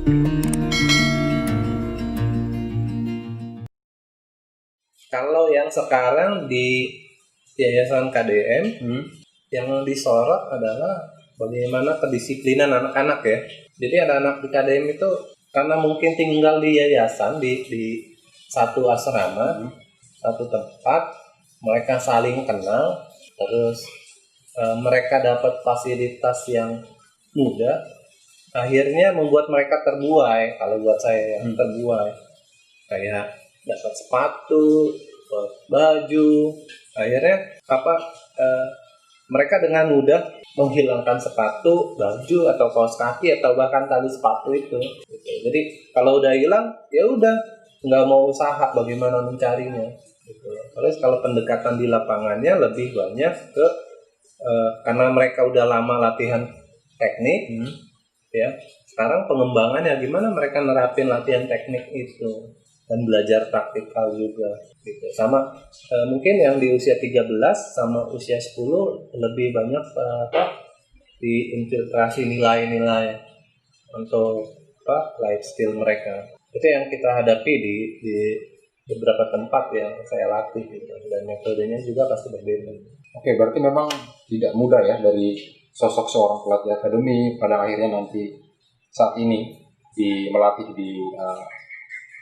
Kalau yang sekarang di Yayasan KDM, yang disorot adalah bagaimana kedisiplinan anak-anak ya. Jadi anak-anak di KDM itu karena mungkin tinggal di yayasan di satu asrama, satu tempat, mereka saling kenal, terus mereka dapat fasilitas yang mudah, akhirnya membuat mereka terbuai. Kalau buat saya yang terbuai, kayak dapat sepatu, dapat baju, akhirnya mereka dengan mudah menghilangkan sepatu, baju atau kaos kaki atau bahkan tali sepatu itu. Gitu. Jadi kalau udah hilang, ya udah nggak mau usaha bagaimana mencarinya. Gitu. Terus kalau pendekatan di lapangannya lebih banyak ke karena mereka udah lama latihan teknik, ya. Sekarang pengembangannya gimana mereka nerapin latihan teknik itu dan belajar praktikal juga gitu. Sama mungkin yang di usia 13 sama usia 10 lebih banyak diinfiltrasi nilai-nilai untuk life skill mereka. Itu yang kita hadapi di beberapa tempat yang saya latih gitu. Dan metodenya juga pasti berbeda. Oke, berarti memang tidak mudah ya dari sosok seorang pelatih akademi pada akhirnya nanti saat ini melatih di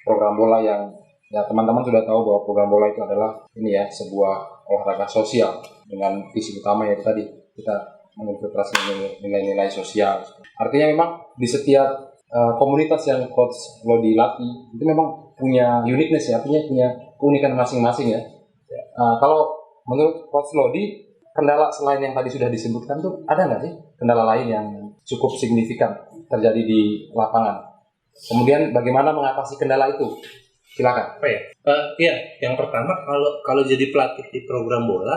program bola yang ya teman-teman sudah tahu bahwa program bola itu adalah ini ya sebuah olahraga sosial dengan visi utama yaitu tadi kita menginfiltrasi nilai-nilai sosial. Artinya memang di setiap komunitas yang Coach Lodi latih itu memang punya uniqueness ya, artinya punya keunikan masing-masing ya. Kalau menurut Coach Lodi, kendala selain yang tadi sudah disebutkan tuh ada nggak sih kendala lain yang cukup signifikan terjadi di lapangan? Kemudian bagaimana mengatasi kendala itu? Silakan. Iya, yang pertama kalau jadi pelatih di program bola,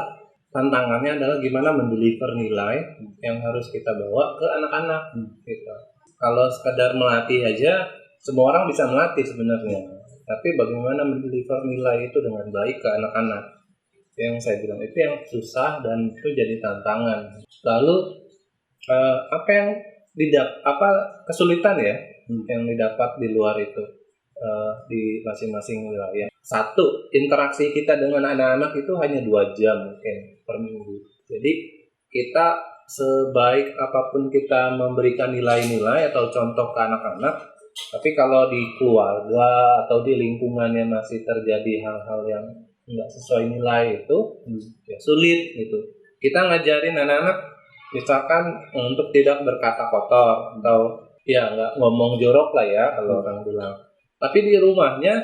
tantangannya adalah gimana mendeliver nilai yang harus kita bawa ke anak-anak. Gitu. Kalau sekadar melatih aja, semua orang bisa melatih sebenarnya. Tapi bagaimana mendeliver nilai itu dengan baik ke anak-anak? Yang saya bilang itu yang susah dan itu jadi tantangan. Lalu kesulitan ya yang didapat di luar itu di masing-masing wilayah. Satu, interaksi kita dengan anak-anak itu hanya 2 jam mungkin per minggu. Jadi kita sebaik apapun kita memberikan nilai-nilai atau contoh ke anak-anak, tapi kalau di keluarga atau di lingkungannya masih terjadi hal-hal yang nggak sesuai nilai itu, ya sulit gitu. Kita ngajarin anak-anak misalkan untuk tidak berkata kotor atau ya nggak ngomong jorok lah ya kalau orang bilang. Tapi di rumahnya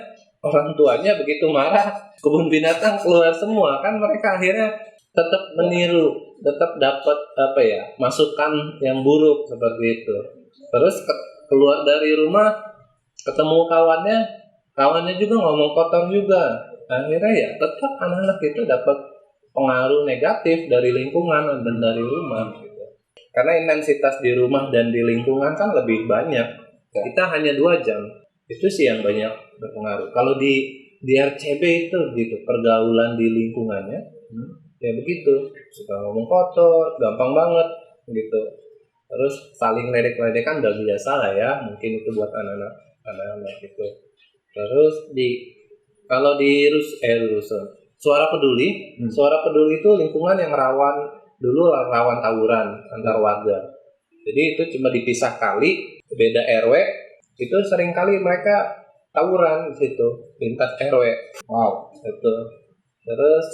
orang tuanya begitu marah, kebun binatang keluar semua kan, mereka akhirnya tetap meniru, tetap dapat masukan yang buruk seperti itu. Terus keluar dari rumah ketemu kawannya juga ngomong kotor juga. Akhirnya ya tetap anak-anak itu dapat pengaruh negatif dari lingkungan dan dari rumah gitu. Karena intensitas di rumah dan di lingkungan kan lebih banyak. Kita hanya 2 jam. Itu sih yang banyak berpengaruh. Kalau di RCB itu gitu, pergaulan di lingkungannya ya begitu. Suka ngomong kotor, gampang banget gitu. Terus saling ledek-ledekan udah biasa lah ya. Mungkin itu buat anak-anak gitu. Terus kalau di Suara Peduli, Suara Peduli itu lingkungan yang rawan tawuran antar warga. Jadi itu cuma dipisah kali, beda RW, itu sering kali mereka tawuran di situ, lintas RW. Wow. Itu. Terus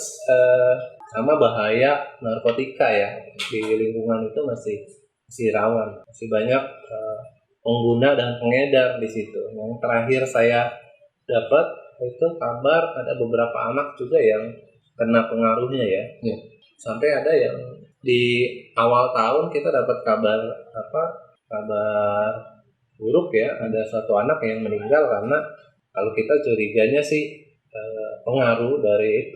sama bahaya narkotika ya di lingkungan itu masih rawan, masih banyak pengguna dan pengedar di situ. Yang terakhir saya dapat itu kabar ada beberapa anak juga yang kena pengaruhnya ya. Sampai ada yang di awal tahun kita dapat kabar buruk ya, ada satu anak yang meninggal karena kalau kita curiganya sih pengaruh dari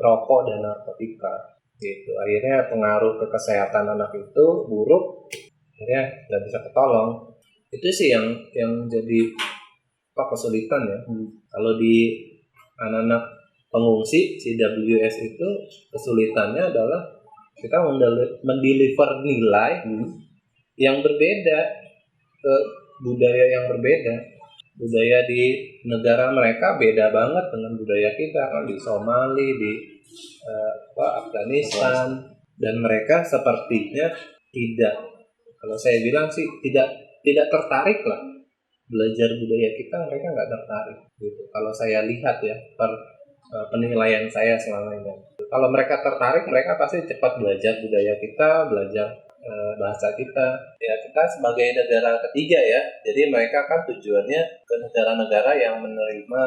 rokok dan narkotika gitu. Akhirnya pengaruh ke kesehatan anak itu buruk, akhirnya nggak bisa ketolong. Itu sih yang jadi kesulitan ya. Kalau di anak-anak pengungsi CWS itu kesulitannya adalah kita mendeliver nilai yang berbeda ke budaya yang berbeda. Budaya di negara mereka beda banget dengan budaya kita kan, di Somali, di Afghanistan, dan mereka sepertinya tidak, kalau saya bilang sih tidak tertarik lah belajar budaya kita. Mereka nggak tertarik gitu kalau saya lihat ya, penilaian saya selama ini. Kalau mereka tertarik, mereka pasti cepat belajar budaya kita, belajar bahasa kita. Ya, kita sebagai negara ketiga ya, jadi mereka kan tujuannya ke negara-negara yang menerima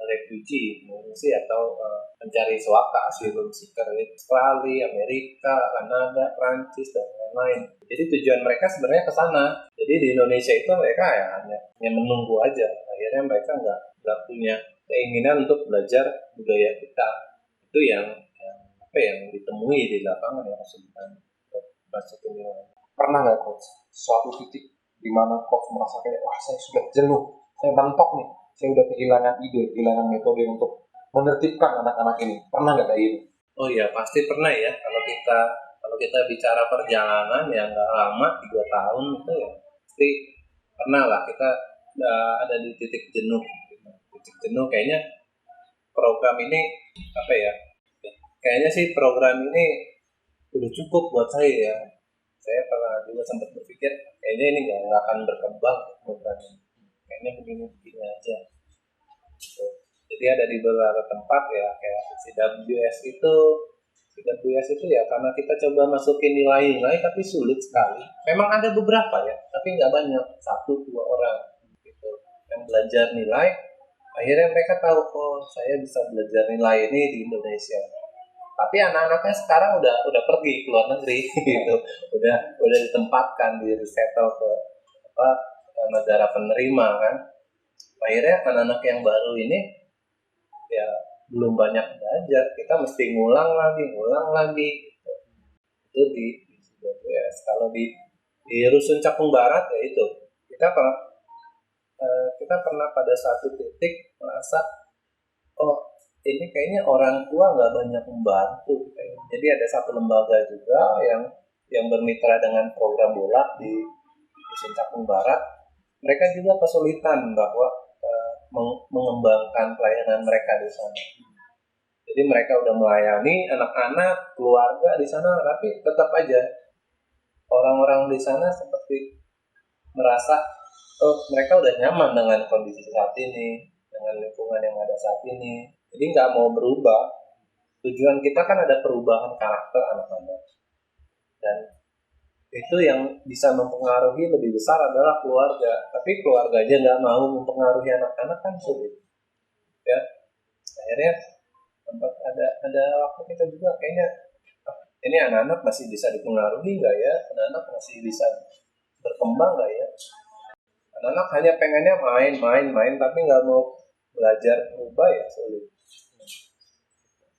refugee, mengungsi atau mencari suaka, asylum seeker, Australia, Amerika, Kanada, Prancis, dan lain-lain. Jadi tujuan mereka sebenarnya ke sana. Jadi di Indonesia itu mereka ya hanya menunggu aja. Akhirnya mereka nggak punya keinginan untuk belajar budaya kita. Itu yang ditemui di lapangan, yang kesulitan masuk ke nilai. Pernah nggak coach suatu titik di mana coach merasa kayak wah saya sudah jenuh, saya mentok nih, saya udah kehilangan ide, kehilangan metode untuk menertibkan anak-anak ini? Pernah nggak kayak gitu? Oh iya, pasti pernah ya. Kalau kita bicara perjalanan yang nggak lama, 3 tahun itu ya pasti pernah lah kita ada di titik jenuh. Titik jenuh kayaknya program ini apa ya? Kayaknya sih program ini udah cukup buat saya ya. Saya pernah juga sempat berpikir kayaknya ini nggak akan berkembang program ini. Kayaknya begini aja. Gitu. Jadi ada di beberapa tempat ya, kayak CWS itu ya karena kita coba masukin nilai-nilai tapi sulit sekali. Memang ada beberapa ya, tapi nggak banyak, 1-2 orang gitu yang belajar nilai. Akhirnya mereka tahu, oh saya bisa belajar nilai ini di Indonesia. Tapi anak-anaknya sekarang udah pergi ke luar negeri gitu, udah ditempatkan, di resettle ke negara penerima kan. Akhirnya anak-anak yang baru ini ya belum banyak belajar, kita mesti ngulang lagi gitu. Itu di CWS. Kalau di Rusun Cakung Barat ya itu kita pernah pada satu titik merasa, oh ini kayaknya orang tua nggak banyak membantu. Jadi ada satu lembaga juga yang bermitra dengan program bola di Rusun Cakung Barat. Mereka juga kesulitan bahwa mengembangkan pelayanan mereka di sana. Jadi mereka udah melayani anak-anak, keluarga di sana, tapi tetap aja orang-orang di sana seperti merasa, oh mereka udah nyaman dengan kondisi saat ini, dengan lingkungan yang ada saat ini. Jadi nggak mau berubah. Tujuan kita kan ada perubahan karakter anak-anak. Dan itu yang bisa mempengaruhi lebih besar adalah keluarga. Tapi keluarga aja nggak mau mempengaruhi anak-anak kan sulit. Ya, akhirnya ada waktu kita juga kayaknya ini anak-anak masih bisa dipengaruhi nggak ya? Anak-anak masih bisa berkembang nggak ya? Anak-anak hanya pengennya main, tapi nggak mau belajar berubah ya sulit.